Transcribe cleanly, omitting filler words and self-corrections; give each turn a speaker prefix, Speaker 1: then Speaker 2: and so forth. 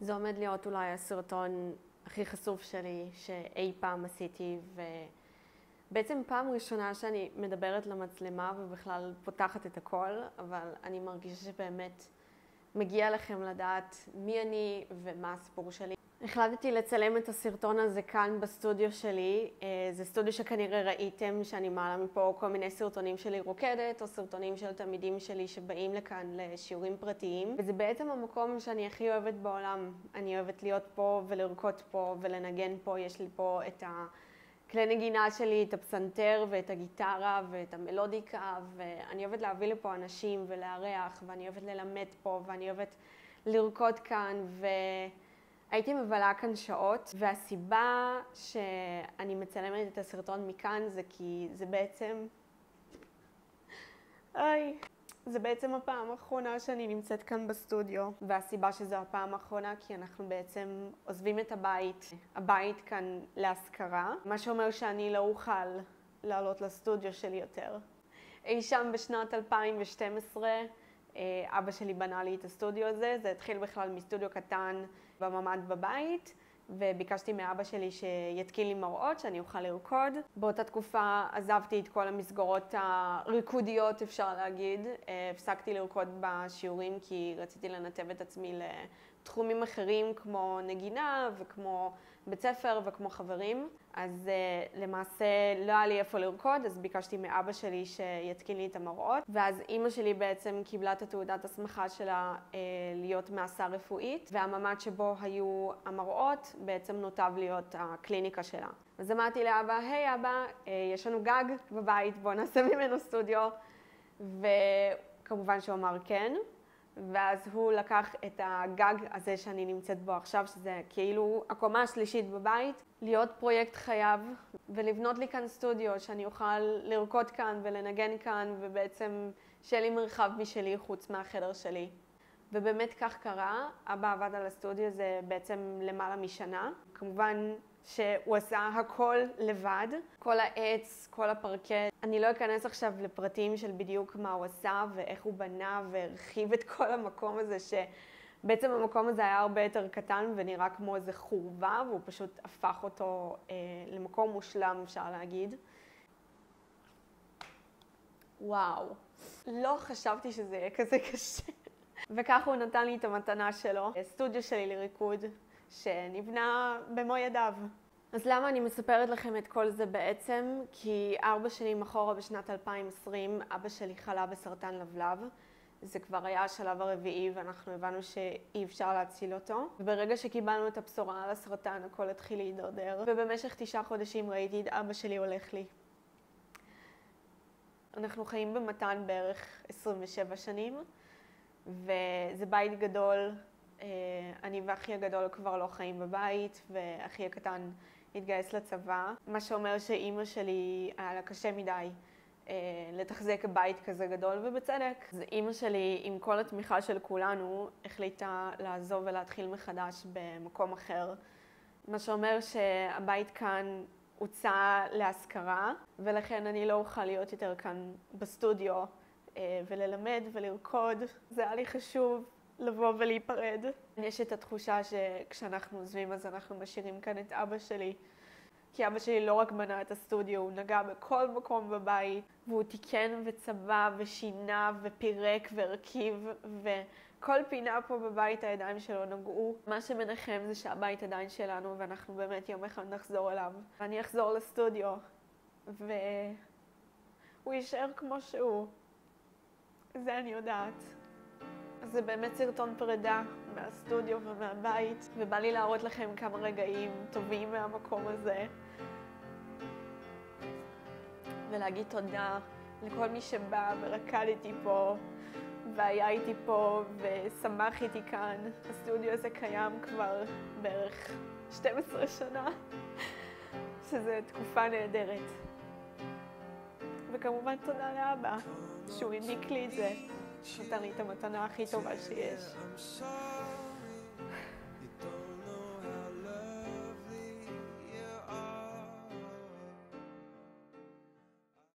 Speaker 1: זה עומד להיות אולי הסרטון הכי חשוף שלי שאי פעם עשיתי, ובעצם פעם ראשונה שאני מדברת למצלמה ובכלל פותחת את הכל, אבל אני מרגישה שבאמת מגיע לכם לדעת מי אני ומה הסיפור שלי. החלטתי לצלם את הסרטון הזה כאן בסטודיו שלי. זה סטודיו שכנראה ראיתם שאני מעלה מפה כל מיני סרטונים שלי רוקדת, או סרטונים של תלמידים שלי שבאים לכאן לשיעורים פרטיים. וזה בעצם המקום שאני הכי אוהבת בעולם. אני אוהבת להיות פה ולרקוד פה ולנגן פה. יש לי פה את הכלי נגינה שלי, את הפסנתר ואת הגיטרה ואת המלודיקה, ואני אוהבת להביא לפה אנשים ולארח, ואני אוהבת ללמד פה, ואני אוהבת לרקוד כאן, הייתי מבלה כאן שעות, והסיבה שאני מצלמת את הסרטון מכאן זה כי זה בעצם הפעם האחרונה שאני נמצאת כאן בסטודיו. והסיבה שזו הפעם האחרונה כי אנחנו בעצם עוזבים את הבית. הבית כאן להשכרה, מה שאומר שאני לא אוכל לעלות לסטודיו שלי יותר. אי שם בשנת 2012, אבא שלי בנה לי את הסטודיו הזה. זה התחיל בכלל מסטודיו קטן בממ"ד בבית, וביקשתי מאבא שלי שיתקין לי מראות שאני אוכל לרקוד. באותה תקופה עזבתי את כל המסגרות הריקודיות, אפשר להגיד. הפסקתי לרקוד בשיעורים כי רציתי לנתב את עצמי לתחומים אחרים כמו נגינה וכמו בית ספר וכמו חברים. אז למעשה לא היה לי איפה לרקוד, אז ביקשתי מאבא שלי שיתקין לי את המראות. ואז אימא שלי בעצם קיבלה את התעודת הסמכה שלה להיות מעשה רפואית, והממ"ד שבו היו המראות בעצם נותב להיות הקליניקה שלה. אז אמרתי לאבא, היי אבא, יש לנו גג בבית, בוא נעשה ממנו סטודיו. וכמובן שהוא אמר כן. ואז הוא לקח את הגג הזה שאני נמצאת בו עכשיו, שזה כאילו הקומה השלישית בבית, להיות פרויקט חייו ולבנות לי כאן סטודיו שאני אוכל לרקוד כאן ולנגן כאן, ובעצם שיהיה לי מרחב משלי חוץ מהחדר שלי. ובאמת כך קרה. אבא עבד על הסטודיו הזה בעצם למעלה משנה. כמובן שהוא עשה הכל לבד, כל העץ, כל הפרקט. אני לא אכנס עכשיו לפרטים של בדיוק מה הוא עשה ואיך הוא בנה והרחיב את כל המקום הזה, שבעצם המקום הזה היה הרבה יותר קטן ונראה כמו איזה חורבה, והוא פשוט הפך אותו למקום מושלם, אפשר להגיד. וואו, לא חשבתי שזה יהיה כזה קשה. וככה הוא נתן לי את המתנה שלו, סטודיו שלי לריקוד, שנבנה במו ידיו. אז למה אני מספרת לכם את כל זה בעצם? כי 4 שנים אחורה בשנת 2020, אבא שלי חלה בסרטן לבלב. זה כבר היה השלב הרביעי ואנחנו הבנו שאי אפשר להציל אותו. וברגע שקיבלנו את הבשורה על הסרטן, הכל התחיל להידרדר. ובמשך 9 חודשים ראיתי את אבא שלי הולך לי. אנחנו חיים במתן בערך 27 שנים, וזה בית גדול. אני ואחי הגדול כבר לא חיים בבית, ואחי הקטן התגייס לצבא, מה שאומר שאימא שלי היה לה קשה מדי לתחזק בית כזה גדול, ובצדק. אז אימא שלי, עם כל התמיכה של כולנו, החליטה לעזוב ולהתחיל מחדש במקום אחר, מה שאומר שהבית כאן הוצא להשכרה, ולכן אני לא אוכל להיות יותר כאן בסטודיו וללמד ולרקוד. זה היה לי חשוב לבוא ולהיפרד. יש את התחושה שכשאנחנו עוזבים אז אנחנו משאירים כאן את אבא שלי. כי אבא שלי לא רק בנה את הסטודיו, הוא נגע בכל מקום בבית, והוא תיקן וצבע ושינה ופירק והרכיב, וכל פינה פה בבית הידיים שלו נגעו. מה שמנחם זה שהבית עדיין שלנו, ואנחנו באמת יום אחד נחזור אליו. אני אחזור לסטודיו, והוא יישאר כמו שהוא. זה אני יודעת. אז זה באמת סרטון פרידה מהסטודיו ומהבית, ובא לי להראות לכם כמה רגעים טובים מהמקום הזה. ולהגיד תודה לכל מי שבא ורקד איתי פה, והיה איתי פה ושמח איתי כאן. הסטודיו הזה קיים כבר בערך 12 שנה, שזו תקופה נהדרת. וכמובן תודה לאבא, שהוא העניק לי את זה. נתן לי את המתנה הכי טובה שיש.